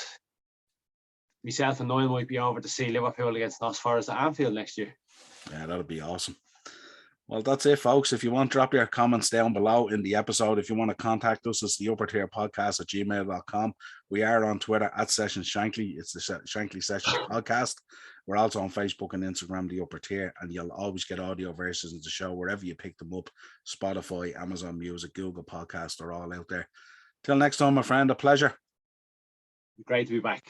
myself and Niall might be over to see Liverpool against Notts Forest at Anfield next year. Yeah, that'll be awesome. Well, that's it, folks. If you want, drop your comments down below in the episode. If you want to contact us, it's the upper tier podcast at gmail.com. We are on Twitter at Sessions Shankly. It's the Shankly Sessions podcast. We're also on Facebook and Instagram, the upper tier, and you'll always get audio versions of the show wherever you pick them up. Spotify, Amazon Music, Google Podcast, are all out there. Till next time, my friend, a pleasure. Great to be back.